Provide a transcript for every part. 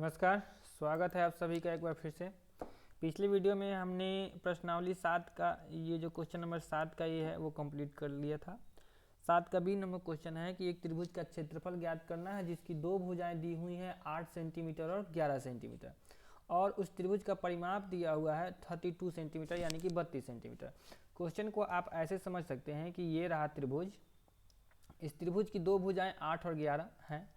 नमस्कार। स्वागत है आप सभी का एक बार फिर से। पिछली वीडियो में हमने प्रश्नावली 7 का ये जो क्वेश्चन नंबर 7 का ये है वो कंप्लीट कर लिया था। 7 का बी नंबर क्वेश्चन है कि एक त्रिभुज का क्षेत्रफल ज्ञात करना है जिसकी दो भुजाएं दी हुई हैं 8 सेंटीमीटर और 11 सेंटीमीटर, और उस त्रिभुज का परिमाप दिया हुआ है 32 सेंटीमीटर यानी कि 32 सेंटीमीटर। क्वेश्चन को आप ऐसे समझ सकते हैं कि ये रहा त्रिभुज, इस त्रिभुज की दो भुजाएं 8 और 11 हैं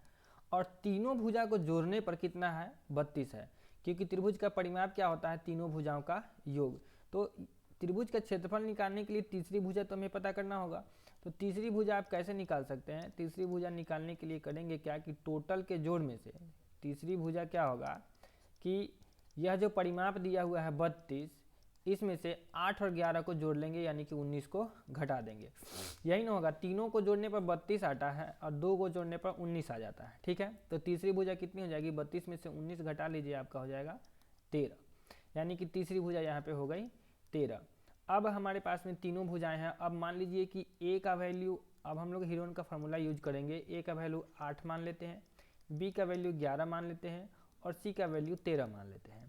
और तीनों भुजा को जोड़ने पर कितना है 32 है, क्योंकि त्रिभुज का परिमाप क्या होता है तीनों भुजाओं का योग। तो त्रिभुज का क्षेत्रफल निकालने के लिए तीसरी भुजा तो हमें पता करना होगा। तो तीसरी भुजा आप कैसे निकाल सकते हैं? तीसरी भुजा निकालने के लिए करेंगे क्या कि टोटल के जोड़ में से तीसरी भुजा क्या होगा कि यह जो परिमाप दिया हुआ है 32, इसमें से 8 और 11 को जोड़ लेंगे यानी कि 19 को घटा देंगे। यही ना होगा, तीनों को जोड़ने पर 32 आता है और दो को जोड़ने पर 19 आ जाता है। ठीक है, तो तीसरी भुजा कितनी हो जाएगी? 32 में से 19 घटा लीजिए, आपका हो जाएगा 13, यानी कि तीसरी भुजा यहाँ पे हो गई 13। अब हमारे पास में तीनों भुजाएं हैं। अब मान लीजिए कि ए का वैल्यू, अब हम लोग हीरोन का फॉर्मूला यूज करेंगे। ए का वैल्यू 8 मान लेते हैं, बी का वैल्यू 11 मान लेते हैं और सी का वैल्यू 13 मान लेते हैं।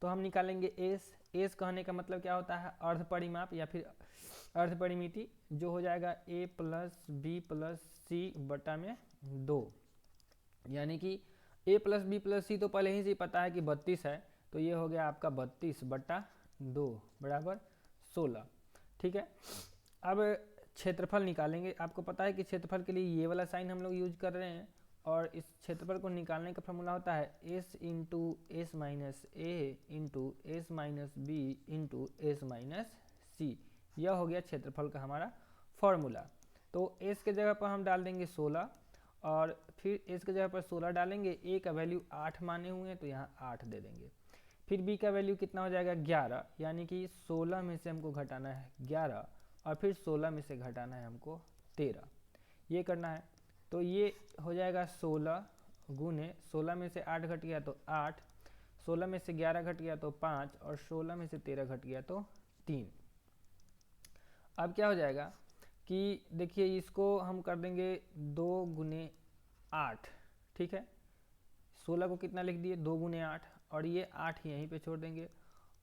तो हम निकालेंगे एस। एस कहने का मतलब क्या होता है? अर्ध परिमाप या फिर अर्ध परिमिति, जो हो जाएगा ए प्लस बी प्लस सी बटा में 2, यानी कि ए प्लस बी प्लस सी तो पहले ही से पता है कि 32 है, तो ये हो गया आपका 32 बटा 2 बराबर 16। ठीक है, अब क्षेत्रफल निकालेंगे। आपको पता है कि क्षेत्रफल के लिए ये वाला साइन हम लोग यूज कर रहे हैं, और इस क्षेत्रफल को निकालने का फॉर्मूला होता है S into S minus A into S minus B into S minus C. यह हो गया क्षेत्रफल का हमारा फॉर्मूला। तो एस के जगह पर हम डाल देंगे 16, और फिर एस के जगह पर 16 डालेंगे। ए का वैल्यू 8 माने हुए हैं तो यहाँ 8 दे देंगे। फिर बी का वैल्यू कितना हो जाएगा 11, यानी कि 16 में से हमको घटाना है 11 और फिर 16 में से घटाना है हमको 13, ये करना है। तो ये हो जाएगा 16 गुने 16 में से 8 घट गया तो 8, 16 में से 11 घट गया तो 5 और 16 में से 13 घट गया तो 3। अब क्या हो जाएगा कि देखिए इसको हम कर देंगे 2 गुने 8। ठीक है, 16 को कितना लिख दिए 2 गुने 8, और ये 8 यहीं पे छोड़ देंगे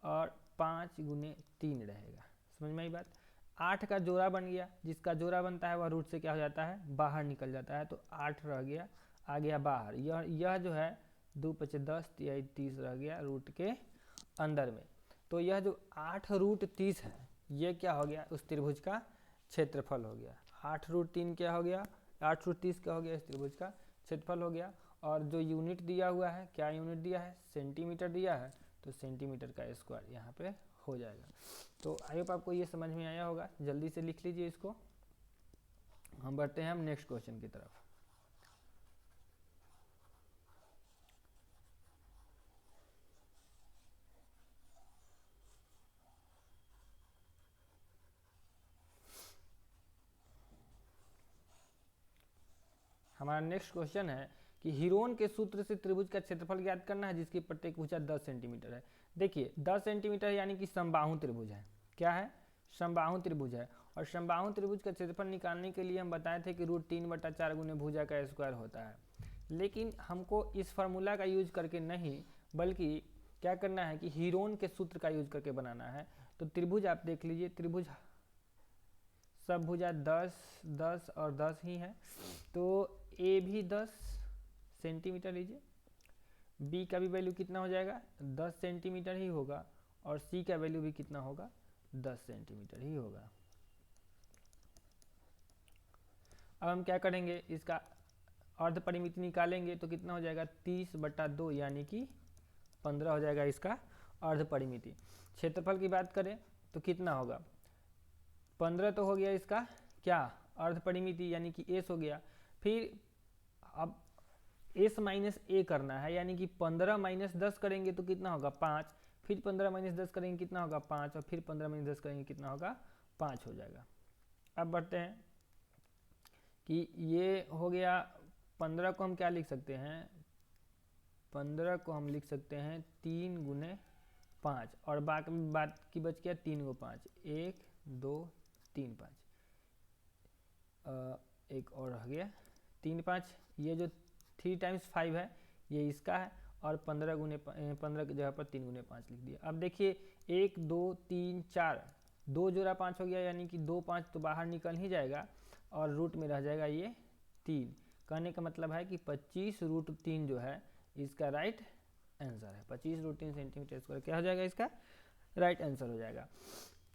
और 5 गुने 3 रहेगा। समझ में आई बात? 8 का जोड़ा बन गया, जिसका जोड़ा बनता है वह रूट से क्या हो जाता है बाहर निकल जाता है, तो 8 रह गया, आ गया बाहर। यह जो है 2 पचे 10 या 30 रह गया रूट के अंदर में। तो यह जो 8 रूट 30 है ये क्या हो गया उस त्रिभुज का क्षेत्रफल हो गया। 8 रूट 3 क्या हो गया? 8 रूट 30 क्या हो गया? इस त्रिभुज का क्षेत्रफल हो गया। और जो यूनिट दिया हुआ है, क्या यूनिट दिया है? सेंटीमीटर दिया है, तो सेंटीमीटर का स्क्वायर यहाँ पे हो जाएगा। तो आई होप आपको ये समझ में आया होगा। जल्दी से लिख लीजिए इसको। हम बढ़ते हैं हम नेक्स्ट क्वेश्चन की तरफ। हमारा नेक्स्ट क्वेश्चन है कि हीरोन के सूत्र से त्रिभुज का क्षेत्रफल ज्ञात करना है जिसकी प्रत्येक भुजा 10 सेंटीमीटर है। देखिए 10 सेंटीमीटर यानी कि समबाहु त्रिभुज है। क्या है? समबाहु त्रिभुज है। और समबाहु त्रिभुज का क्षेत्रफल निकालने के लिए हम बताए थे कि √3/4 गुने भुजा का स्क्वायर होता है। लेकिन हमको इस फार्मूला का यूज करके नहीं, बल्कि क्या करना है कि हीरोन के सूत्र का यूज करके बनाना है। तो त्रिभुज आप देख लीजिए, त्रिभुज सब भुजा 10 10 और 10 ही है, तो ए भी 10 सेंटीमीटर लीजिए, बी का भी वैल्यू कितना हो जाएगा 10 सेंटीमीटर ही होगा, और सी का वैल्यू भी कितना होगा 10 सेंटीमीटर ही होगा। अब हम क्या करेंगे, इसका अर्ध परिमिति निकालेंगे तो कितना हो जाएगा 30/2 यानी कि 15 हो जाएगा इसका अर्ध परिमिति। क्षेत्रफल की बात करें तो कितना होगा 15 तो हो गया इसका क्या अर्ध परिमिति, यानी कि एस हो गया। फिर अब एस माइनस ए करना है, यानी कि 15 माइनस 10 करेंगे तो कितना होगा 5, फिर 15 माइनस 10 करेंगे कितना होगा 5, और फिर 15 माइनस 10 करेंगे कितना होगा 5 हो जाएगा। अब बढ़ते हैं कि ये हो गया 15 को हम क्या लिख सकते हैं, 15 को हम लिख सकते हैं 3 गुने 5, और बात की बच गया 3 को 5, 1 2 3 5, एक और रह गया 3 5। ये जो 3 टाइम्स 5 है ये इसका है, और 15 की जगह पर 3 गुने 5 लिख दिया। अब देखिए 1 2 3 4, 2 जोड़ा 5 हो गया, यानी कि 2 5 तो बाहर निकल ही जाएगा और रूट में रह जाएगा ये 3। कहने का मतलब है कि 25√3 जो है इसका राइट आंसर है। 25√3 सेंटीमीटर स्क्वायर क्या हो जाएगा, इसका राइट आंसर हो जाएगा।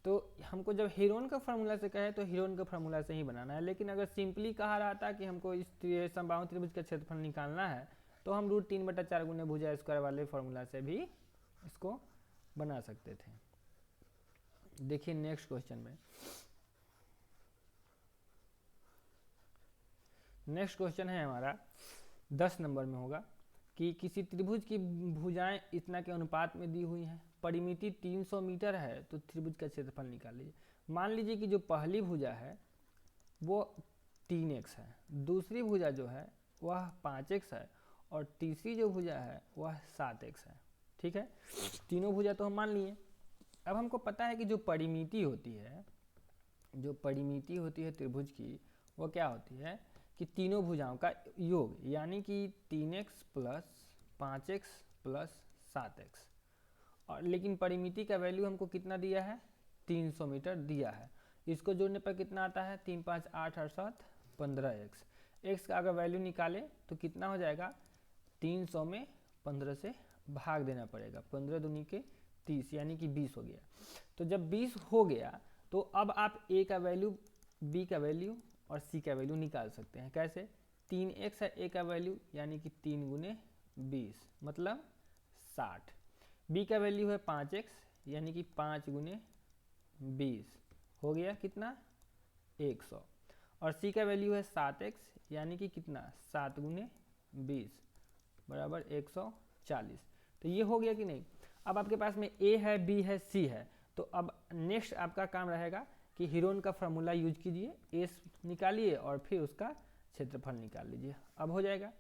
तो हमको जब हेरोन का फार्मूला से कहे तो हेरोन का फार्मूला से ही बनाना है, लेकिन अगर सिंपली कहा रहा था कि हमको इस समबाहु त्रिभुज का क्षेत्रफल निकालना है तो हम √3/4 गुने भुजा स्क्वायर वाले फार्मूला से भी इसको बना सकते थे। देखिए नेक्स्ट क्वेश्चन में, नेक्स्ट क्वेश्चन है हमारा 10 नंबर में होगा कि किसी त्रिभुज की भुजाएं इतना के अनुपात में दी हुई हैं, परिमिति 300 मीटर है, तो त्रिभुज का क्षेत्रफल निकाल लीजिए। मान लीजिए कि जो पहली भुजा है वो 3x है, दूसरी भुजा जो है वह 5x है और तीसरी जो भुजा है वह 7x है। ठीक है, तीनों भुजा तो हम मान लिए। अब हमको पता है कि जो परिमिति होती है, जो परिमिति होती है त्रिभुज की, वो क्या होती है कि तीनों भुजाओं का योग, यानी कि 3x plus 5x plus 7x। और लेकिन परिमिति का वैल्यू हमको कितना दिया है, 300 मीटर दिया है। इसको जोड़ने पर कितना आता है, 3 5 8 और 7 15x। x का अगर वैल्यू निकाले तो कितना हो जाएगा, 300 में 15 से भाग देना पड़ेगा, 15 दूनी के 30 यानी कि 20 हो गया। तो जब 20 हो गया तो अब आप a का वैल्यू, b का वैल्यू और c का वैल्यू निकाल सकते हैं। कैसे, 3x है a का वैल्यू यानी कि 3 गुने 20 मतलब 60। b का वैल्यू है 5x यानी कि 5 गुने 20 हो गया कितना, 100। और c का वैल्यू है 7x यानी कि कितना, 7 गुने 20 बराबर 140। तो ये हो गया कि नहीं। अब आपके पास में a है, b है, c है, तो अब नेक्स्ट आपका काम रहेगा कि हेरोन का फार्मूला यूज कीजिए, a निकालिए और फिर उसका क्षेत्रफल निकाल लीजिए, अब हो जाएगा।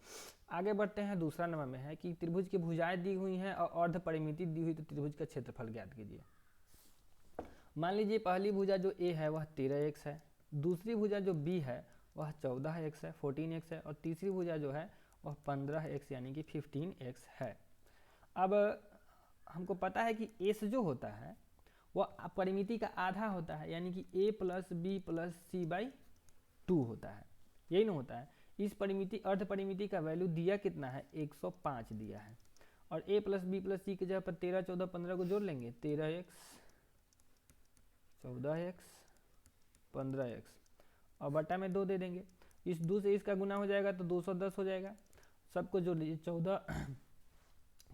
आगे बढ़ते हैं, दूसरा नंबर में है कि त्रिभुज की भुजाएं दी हुई हैं और अर्ध परिमिति दी हुई, तो त्रिभुज का क्षेत्रफल ज्ञात कीजिए। मान लीजिए पहली भुजा जो a है वह 13x है, दूसरी भुजा जो b है वह 14x है, 14x है, और तीसरी भुजा जो है वह 15x यानी कि 15x है। अब हमको पता है कि s जो होता है वह परिमिति का आधा होता है, यानी कि a plus B plus C by 2 होता है, यही ना होता है। इस परिमिति अर्ध परिमिति का वैल्यू दिया कितना है, 105 दिया है। और a प्लस बी प्लस सी की जगह पर 13 14 15 को जोड़ लेंगे, 13x 14x 15x और बटा में 2 दे देंगे। इस 2 से इसका गुना हो जाएगा तो 210 हो जाएगा। सबको जोड़ लीजिए, 14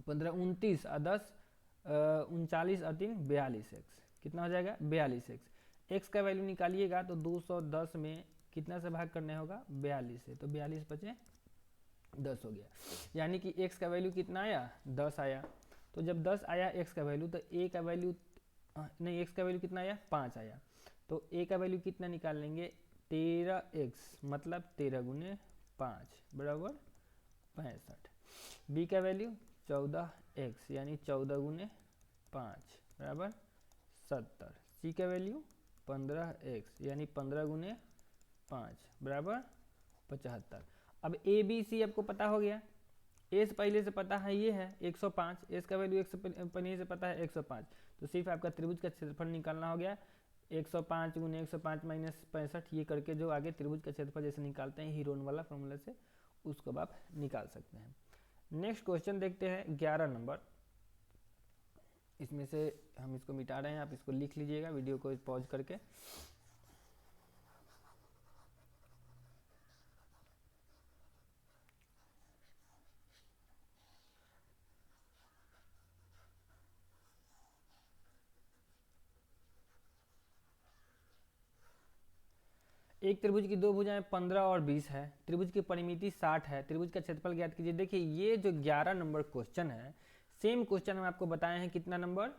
15 29 और 10 39 और 3 42x, कितना हो जाएगा 42x। x का वैल्यू निकालिएगा तो 210 में कितना से भाग करने होगा, 42 से, तो 42 बचे 10 हो गया, यानी कि x का वैल्यू कितना आया, 10 आया। तो जब 10 आया x का वैल्यू, तो a का वैल्यू नहीं, x का वैल्यू कितना आया, 5 आया। तो a का वैल्यू कितना निकाल लेंगे, 13x मतलब 13 गुने 5 बराबर 65। b का वैल्यू 14x यानी 14 गुने 5 बराबर 70। c का वैल्यू 15x यानी 15 गुने 5 बराबर 75। अब a b c आपको पता हो गया। a से पहले से पता है ये है 105, s का वैल्यू पहले से पता है 105, तो सिर्फ आपका त्रिभुज का क्षेत्रफल निकालना हो गया। 105 गुने 105 माइनस 65, ये करके जो आगे त्रिभुज का क्षेत्रफल जैसे निकालते हैं हेरोन वाला फॉर्मूला से, उसको आप निकाल सकते हैं। नेक्स्ट क्वेश्चन देखते हैं 11 नंबर। इसमें से हम इसको मिटा रहे हैं, आप इसको लिख लीजिएगा वीडियो को पॉज करके। एक त्रिभुज की दो भुजाएं 15 और 20 है, त्रिभुज की परिमिति 60 है, त्रिभुज का क्षेत्रफल ज्ञात कीजिए। देखिए ये जो 11 नंबर क्वेश्चन है, सेम क्वेश्चन हम आपको बताए हैं कितना नंबर,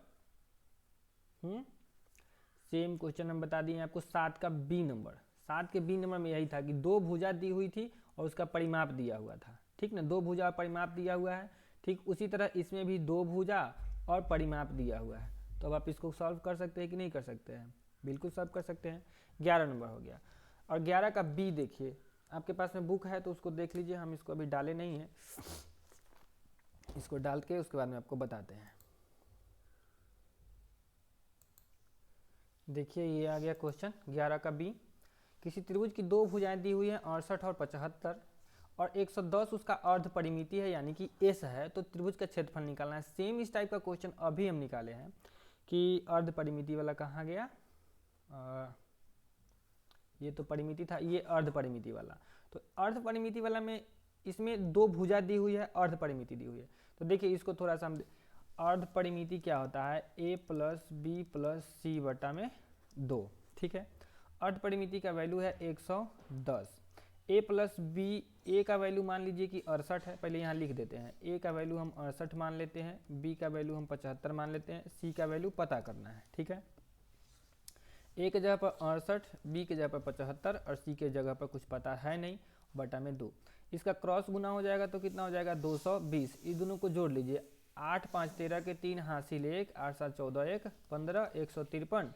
सेम क्वेश्चन हम बता दिए आपको 7 का बी नंबर। 7 के बी नंबर में यही था कि दो भुजा दी हुई थी और उसका परिमाप दिया हुआ था, ठीक ना, दो भुजा परिमाप दिया हुआ है। ठीक उसी तरह इसमें भी दो भुजा और परिमाप दिया हुआ है। तो अब आप इसको सॉल्व कर सकते हैं कि नहीं कर सकते हैं, बिल्कुल सॉल्व कर सकते हैं। 11 नंबर हो गया। और 11 का बी देखिए, आपके पास में बुक है तो उसको देख लीजिए, हम इसको अभी डाले नहीं है। इसको डाल के उसके बाद में आपको बताते हैं। देखिए ये आ गया क्वेश्चन 11 का बी। किसी त्रिभुज की दो भुजाएं दी हुई हैं 68 और 75 और 110 उसका अर्ध परिमिति है यानी कि एस है, तो त्रिभुज का क्षेत्रफल निकालना है। सेम इस टाइप का क्वेश्चन अभी हम निकाले हैं कि अर्ध परिमिति वाला कहाँ गया, ये तो परिमिति था, ये अर्ध परिमिति वाला। तो अर्ध परिमिति वाला में इसमें दो भुजा दी हुई है, अर्ध परिमिति दी हुई है। तो देखिए इसको थोड़ा सा हम, अर्ध परिमिति क्या होता है, a प्लस बी प्लस सी बटा में 2, ठीक है। अर्ध परिमिति का वैल्यू है 110। a प्लस बी, a का वैल्यू मान लीजिए कि 68 है, पहले यहाँ लिख देते हैं। a का वैल्यू हम 68 मान लेते हैं, b का वैल्यू हम 75 मान लेते हैं, c का वैल्यू पता करना है, ठीक है। a के जगह पर 68, b के जगह पर 75 और c के जगह पर कुछ पता है नहीं, बटा में 2। इसका क्रॉस गुना हो जाएगा तो कितना हो जाएगा 220। इस दोनों को जोड़ लीजिए, 8 5 13 के 3 हासिल 1, 8 7 14 1 15, 153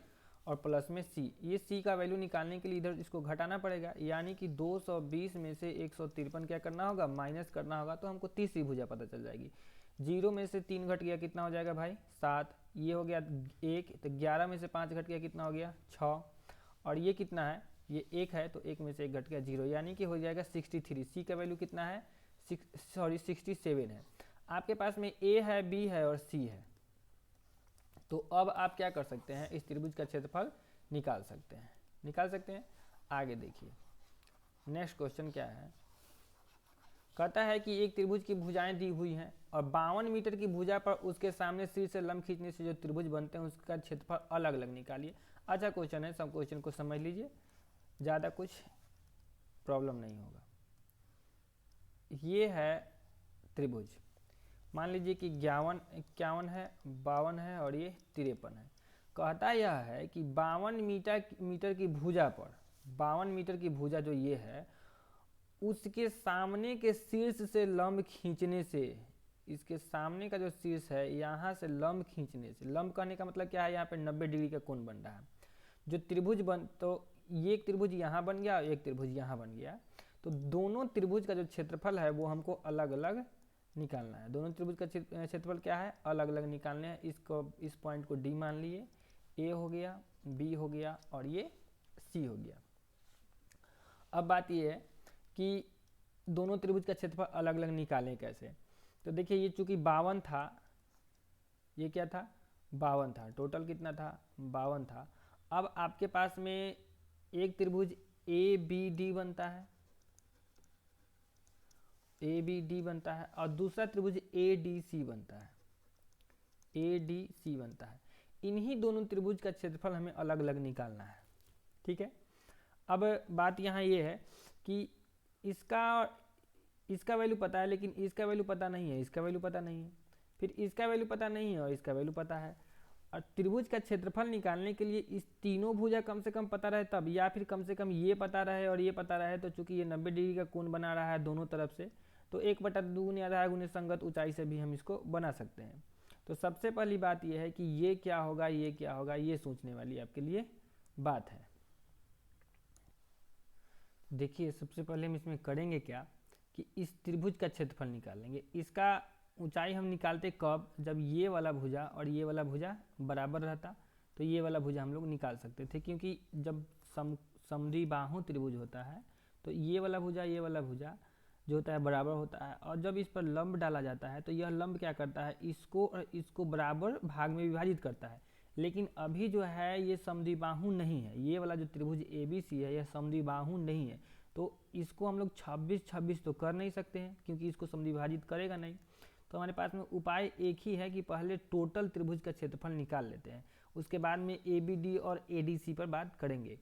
और प्लस में c। ये c का वैल्यू निकालने के लिए इधर इसको घटाना पड़ेगा, यानी कि 220 में से 153 क्या करना होगा, माइनस करना होगा, तो हमको तीसरी भुजा पता चल जाएगी। 0 में से 3 घट गया, कितना हो जाएगा भाई 7, ये हो गया 1, तो 11 में से 5 घट गया, कितना हो गया 6, और ये कितना है, ये 1 है, तो 1 में से 1 घट गया 0, यानी कि हो जाएगा 63। c का वैल्यू कितना है, 67 है। आपके पास में a है, b है और c है। तो अब आप क्या कर सकते हैं, इस त्रिभुज का क्षेत्रफल निकाल सकते हैं। आगे देखिए नेक्स्ट क्वेश्चन क्या है, कहता है कि एक त्रिभुज की भुजाएं दी हुई हैं और 52 मीटर की भुजा पर उसके सामने सिर से लंब खींचने से जो त्रिभुज बनते हैं उसका क्षेत्रफल अलग अलग निकालिए। अच्छा क्वेश्चन है, सब क्वेश्चन को समझ लीजिए, ज़्यादा कुछ प्रॉब्लम नहीं होगा। ये है त्रिभुज, मान लीजिए कि 51 है, 52 है और ये 53 है। कहता यह है कि 52 मीटर की भुजा पर, 52 मीटर की भुजा जो ये है उसके सामने के शीर्ष से लंब खींचने से, इसके सामने का जो शीर्ष है यहाँ से लंब खींचने से, लंब कहने का मतलब क्या है, यहाँ पे 90 डिग्री का कोण बन रहा है। जो त्रिभुज तो ये एक त्रिभुज यहाँ बन गया और एक त्रिभुज यहाँ बन गया, तो दोनों त्रिभुज का जो क्षेत्रफल है वो हमको अलग अलग निकालना है। दोनों त्रिभुज का क्षेत्रफल क्या है, अलग अलग निकालने हैं। इसको, इस पॉइंट को डी मान लिए, ए हो गया, बी हो गया और ये सी हो गया। अब बात ये है कि दोनों त्रिभुज का क्षेत्रफल अलग अलग निकालें कैसे। तो देखिए ये चूंकि 52 था, ये क्या था 52 था, टोटल कितना था 52 था। अब आपके पास में एक त्रिभुज ए बी डी बनता है, ए बी डी बनता है, और दूसरा त्रिभुज ए डी सी बनता है, ए डी सी बनता है। इन्हीं दोनों त्रिभुज का क्षेत्रफल हमें अलग अलग निकालना है, ठीक है। अब बात यहाँ ये है कि इसका वैल्यू पता है, लेकिन इसका वैल्यू पता नहीं है, इसका वैल्यू पता नहीं है, फिर इसका वैल्यू पता नहीं है और इसका वैल्यू पता है। और त्रिभुज का क्षेत्रफल निकालने के लिए इस तीनों भुजा कम से कम पता रहे तब, या फिर कम से कम ये पता रहे और ये पता रहे। तो चूंकि ये 90 डिग्री का कोण बना रहा है दोनों तरफ से, तो 1/2 गुने आधा गुने संगत ऊंचाई से भी हम इसको बना सकते हैं। तो सबसे पहली बात यह है कि ये क्या होगा, ये क्या होगा, ये सोचने वाली आपके लिए बात है। देखिए सबसे पहले हम इसमें करेंगे क्या कि इस त्रिभुज का क्षेत्रफल निकालेंगे। इसका ऊंचाई हम निकालते कब, जब ये वाला भुजा और ये वाला भुजा बराबर रहता, तो ये वाला भुजा हम लोग निकाल सकते थे। क्योंकि जब समद्विबाहु त्रिभुज होता है तो ये वाला भुजा जो होता है बराबर होता है, और जब इस पर लंब डाला जाता है तो यह लंब क्या करता है, इसको और इसको बराबर भाग में विभाजित करता है। लेकिन अभी जो है ये समद्विबाहु नहीं है, ये वाला जो त्रिभुज ABC है यह समद्विबाहु नहीं है, तो इसको हम लोग 26-26 तो कर नहीं सकते हैं क्योंकि इसको समद्विभाजित करेगा नहीं। तो हमारे पास में उपाय एक ही है कि पहले टोटल त्रिभुज का क्षेत्रफल निकाल लेते हैं, उसके बाद में ABD और ADC पर बात करेंगे।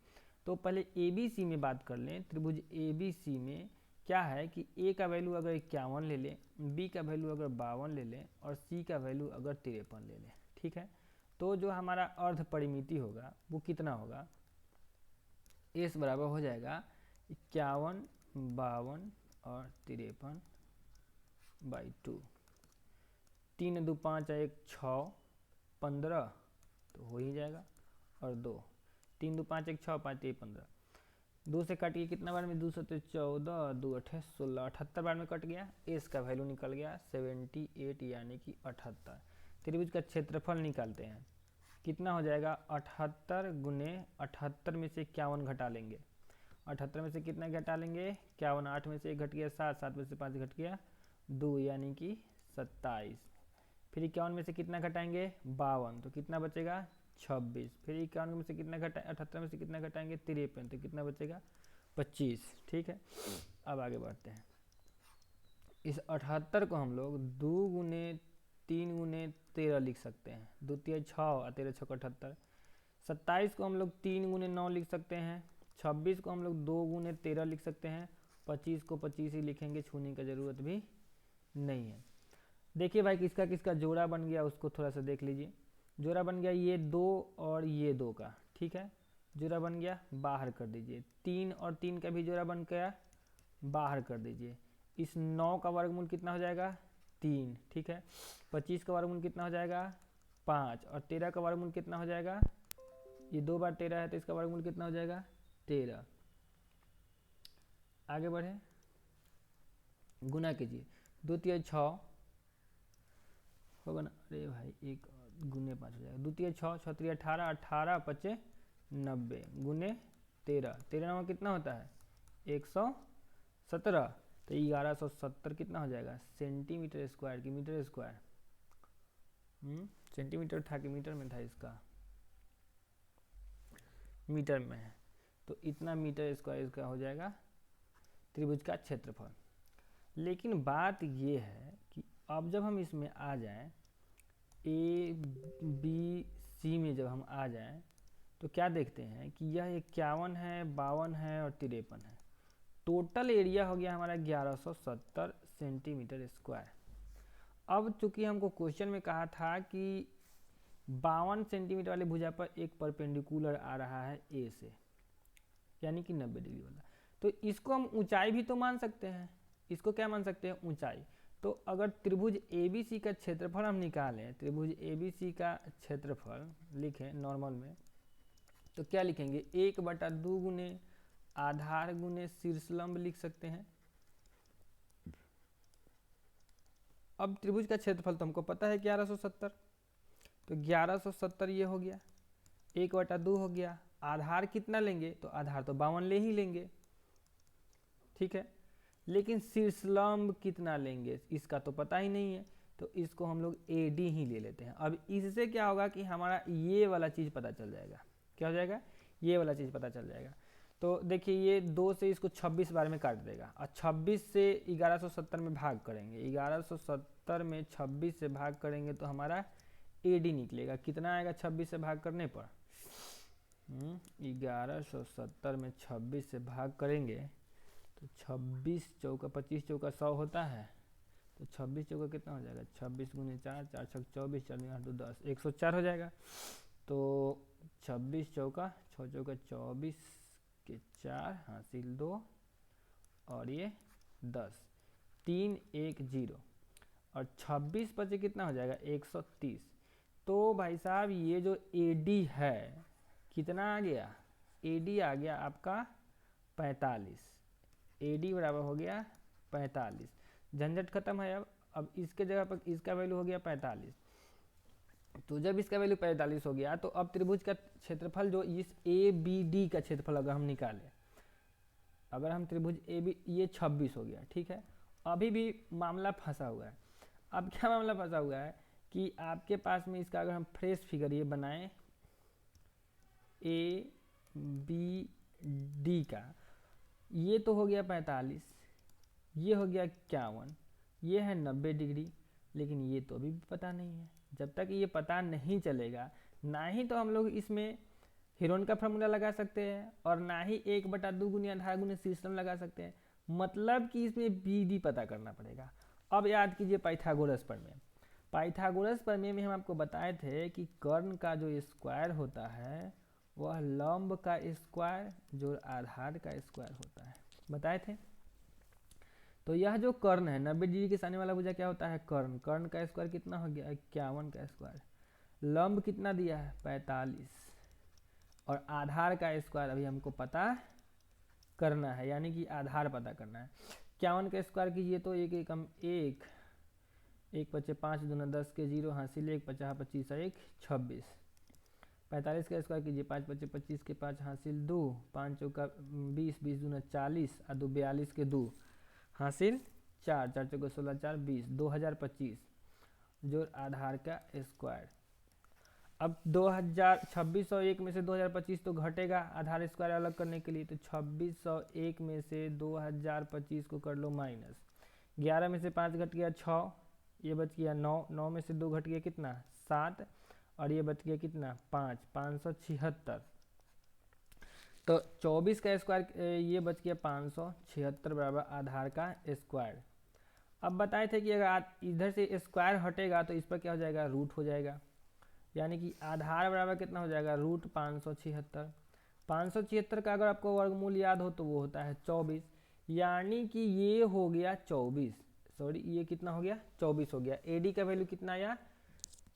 तो पहले ABC में बात कर लें। त्रिभुज ABC में क्या है कि A का वैल्यू अगर 51 ले लें, B का वैल्यू अगर 52 ले लें और C का वैल्यू अगर 53 ले लें, ठीक है। तो जो हमारा अर्ध परिमिति होगा वो कितना होगा, S बराबर हो जाएगा 51, 52 और 53/2। 3 2 5 1 6 15 तो हो ही जाएगा, और 2 3 2 5 1 6 5 3 15, 2 से कट गया कितना बार में, 2 से 14, 2 8 16, 78 बार में कट गया। एस का वैल्यू निकल गया 78 यानी कि 78। त्रिभुज का क्षेत्रफल निकालते हैं, कितना हो जाएगा 78 गुने 78 में से 51 घटा लेंगे। 78 में से कितना घटा लेंगे 51, 8 में से 1 घट गया 7, 7 में से 5 घट गया 2 यानी कि 27। फिर 51 में से कितना घटाएंगे 52, तो कितना बचेगा 26। फिर 51 में से कितना घटाएं 78 में से कितना घटाएंगे 53, तो कितना बचेगा 25। ठीक है, अब आगे बढ़ते हैं। इस 78 को हम लोग 2 गुने 3 गुने 13 लिख सकते हैं, 2 3 6 और 13 6 78। 27 को हम लोग 3 गुने 9 लिख सकते हैं। 26 को हम लोग 2 गुने 13 लिख सकते हैं। 25 को 25 ही लिखेंगे, छूने की ज़रूरत भी नहीं है। देखिए भाई किसका किसका जोड़ा बन गया उसको थोड़ा सा देख लीजिए। जोड़ा बन गया ये 2 और ये 2 का, ठीक है, जोड़ा बन गया, बाहर कर दीजिए। 3 और 3 का भी जोड़ा बन गया, बाहर कर दीजिए। इस 9 का वर्गमूल कितना हो जाएगा 3, ठीक है। 25 का वर्गमूल कितना हो जाएगा 5, और 13 का वर्गमूल कितना हो जाएगा, ये 2 बार 13 है तो इसका वर्गमूल कितना हो जाएगा 13। आगे बढ़े, गुना कीजिए, 2 3 6 होगा ना, अरे भाई 1 गुने 5 हो जाएगा, 2 3 6 6 3 18, 18 5 90 गुने 13, 13 में कितना होता है 117, तो 1170 कितना हो जाएगा सेंटीमीटर स्क्वायर की मीटर स्क्वायर। सेंटीमीटर था कि मीटर में था, इसका मीटर में है, तो इतना मीटर स्क्वायर इसका हो जाएगा त्रिभुज का क्षेत्रफल। लेकिन बात ये है कि अब जब हम इसमें आ जाएं, ए बी सी में जब हम आ जाएं तो क्या देखते हैं कि यह 51 है, 52 है और 53 है। टोटल एरिया हो गया हमारा 1170 सेंटीमीटर स्क्वायर। अब चूंकि हमको क्वेश्चन में कहा था कि 52 सेंटीमीटर वाली भुजा पर एक परपेंडिकुलर आ रहा है ए से, यानी कि 90 डिग्री वाला, तो इसको हम ऊंचाई भी तो मान सकते हैं। इसको क्या मान सकते हैं ऊंचाई। तो अगर त्रिभुज ABC का क्षेत्रफल हम निकालें, त्रिभुज ABC का क्षेत्रफल लिखें नॉर्मल में, तो क्या लिखेंगे 1/2 गुने आधार गुने शीर्षलंब लिख सकते हैं। अब त्रिभुज का क्षेत्रफल तो हमको पता है 1170, तो 1170 ये हो गया, 1/2 हो गया। आधार कितना लेंगे, तो आधार तो 52 ले ही लेंगे, ठीक है। लेकिन शीर्षलंब कितना लेंगे इसका तो पता ही नहीं है, तो इसको हम लोग AD ही ले लेते हैं। अब इससे क्या होगा कि हमारा ये वाला चीज़ पता चल जाएगा, क्या हो जाएगा ये वाला चीज़ पता चल जाएगा। तो देखिए ये 2 से इसको 26 बार में काट देगा, और 26 से 1170 में भाग करेंगे, 1170 में 26 से भाग करेंगे तो हमारा AD निकलेगा। कितना आएगा 26 से भाग करने पर, 1170 में 26 से भाग करेंगे तो 26 चौका 25 चौका 100 होता है, तो 26 चौका कितना हो जाएगा 26 गुने 4, 4 छक 24, 4 8 2 10, 104 हो जाएगा। तो 26 चौका 6 चौका 24 के 4 हासिल 2 और ये 10, 3 1 0, और 26 बचे कितना हो जाएगा 130। तो भाई साहब ये जो AD है कितना आ गया, AD आ गया आपका 45, AD बराबर हो गया 45। झंझट खत्म है। अब इसके जगह पर इसका वैल्यू हो गया 45, तो जब इसका वैल्यू 45 हो गया तो अब त्रिभुज का क्षेत्रफल जो इस ABD का क्षेत्रफल अगर हम निकालें, अगर हम त्रिभुज AB, ये 26 हो गया, ठीक है। अभी भी मामला फंसा हुआ है। अब क्या मामला फंसा हुआ है कि आपके पास में इसका अगर हम फ्रेश फिगर ये बनाएं ABD का, ये तो हो गया 45, ये हो गया 51, ये है 90 डिग्री, लेकिन ये तो अभी भी पता नहीं है। जब तक ये पता नहीं चलेगा, ना ही तो हम लोग इसमें हेरोन का फार्मूला लगा सकते हैं और ना ही 1/2 गुने आधार गुने शीर्षलंब लगा सकते हैं। मतलब कि इसमें BD पता करना पड़ेगा। अब याद कीजिए पाइथागोरस प्रमेय। पाइथागोरस प्रमेय में हम आपको बताए थे कि कर्ण का जो स्क्वायर होता है वह लंब का स्क्वायर जो आधार का स्क्वायर होता है, बताए थे। तो यह जो कर्ण है 90 डिग्री के सामने वाला भुजा क्या होता है कर्ण, कर्ण का स्क्वायर कितना हो गया 51 का स्क्वायर, लंब कितना दिया है 45, और आधार का स्क्वायर अभी हमको पता करना है, यानी कि आधार पता करना है। 51 का स्क्वायर कीजिए तो एक एक हम एक एक बचे 5 दूना 10 के 0 हासिल 1 50 25 1 26। 45 का स्क्वायर कीजिए 5 बचे 25 के 5 हासिल 2 5 चौका 20 20 दूना 40 और 2 42 के 2 हासिल 4 4 चौका 16 4 20 2025 जोड़ आधार का स्क्वायर। अब 2601 में से 2025 तो घटेगा आधार स्क्वायर अलग करने के लिए, तो 2601 में से 2025 को कर लो माइनस। 11 में से 5 घट गया 6, ये बच गया 9, 9 में से 2 घट गया कितना 7, और ये बच गया कितना 5, 576। तो 24 का स्क्वायर ये बच गया 576 बराबर आधार का स्क्वायर। अब बताए थे कि अगर इधर से स्क्वायर हटेगा तो इस पर क्या हो जाएगा, रूट हो जाएगा, यानी कि आधार बराबर कितना हो जाएगा रूट 576। 576 का अगर आपको वर्गमूल याद हो तो वो होता है 24, यानी कि ये हो गया 24, सॉरी ये कितना हो गया 24 हो गया। एडी का वैल्यू कितना आया,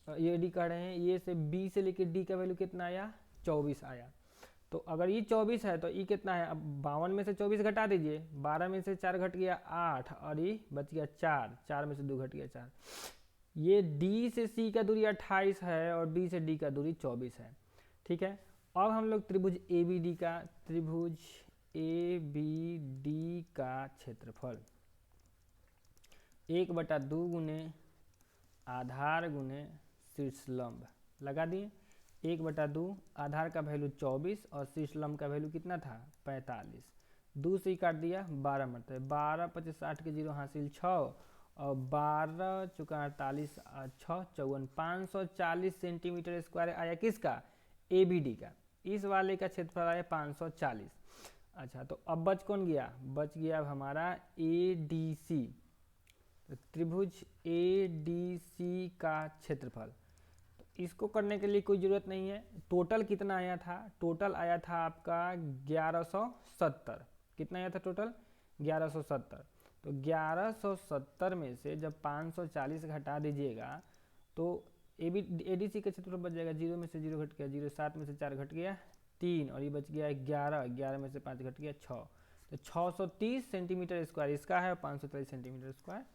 ये एडी कह रहे हैं, ये से बी से लेके डी का वैल्यू कितना आया 24 आया। तो अगर ये 24 है तो ये कितना है, अब 52 में से 24 घटा दीजिए, 12 में से 4 घट गया 8 और ये बच गया 4, 4 में से 2 घट गया 4। ये डी से सी का दूरी 28 है और बी से डी का दूरी 24 है। ठीक है, अब हम लोग त्रिभुज ए बी डी का क्षेत्रफल 1/2 गुने आधार गुने शीर्षलंब लगा दिए। 1/2 आधार का वैल्यू 24 और शीर्षलंब का वैल्यू कितना था 45। 2 से ही काट दिया 12 मरते 12 25 60 के 0 हासिल 6 और 12 चौका 48 6 54 540 सेंटीमीटर स्क्वायर आया किसका ए बी डी का। इस वाले का क्षेत्रफल आया 540। अच्छा तो अब बच कौन गया, बच गया अब हमारा ए डी सी। तो त्रिभुज ए डी सी का क्षेत्रफल, तो इसको करने के लिए कोई ज़रूरत नहीं है। टोटल कितना आया था, टोटल आया था आपका 1170। कितना आया था टोटल 1170। तो 1170 में से जब 540 घटा दीजिएगा तो एडीसी का क्षेत्रफल बच जाएगा, 0 में से 0 घट गया 0, 7 में से 4 घट गया 3 और ये बच गया 11, 11 में से 5 घट गया 6। तो 630 सेंटीमीटर स्क्वायर इसका है और 540 सेंटीमीटर स्क्वायर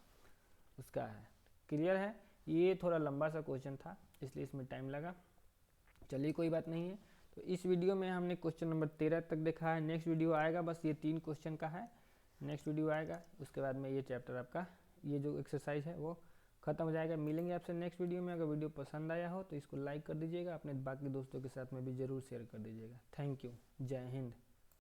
उसका है। क्लियर है, ये थोड़ा लंबा सा क्वेश्चन था इसलिए इसमें टाइम लगा, चलिए कोई बात नहीं है। तो इस वीडियो में हमने क्वेश्चन नंबर 13 तक देखा है। नेक्स्ट वीडियो आएगा, बस ये 3 क्वेश्चन का है, नेक्स्ट वीडियो आएगा उसके बाद में ये चैप्टर आपका ये जो एक्सरसाइज है वो खत्म हो जाएगा। मिलेंगे आपसे नेक्स्ट वीडियो में। अगर वीडियो पसंद आया हो तो इसको लाइक कर दीजिएगा, अपने बाकी दोस्तों के साथ में भी ज़रूर शेयर कर दीजिएगा। थैंक यू, जय हिंद।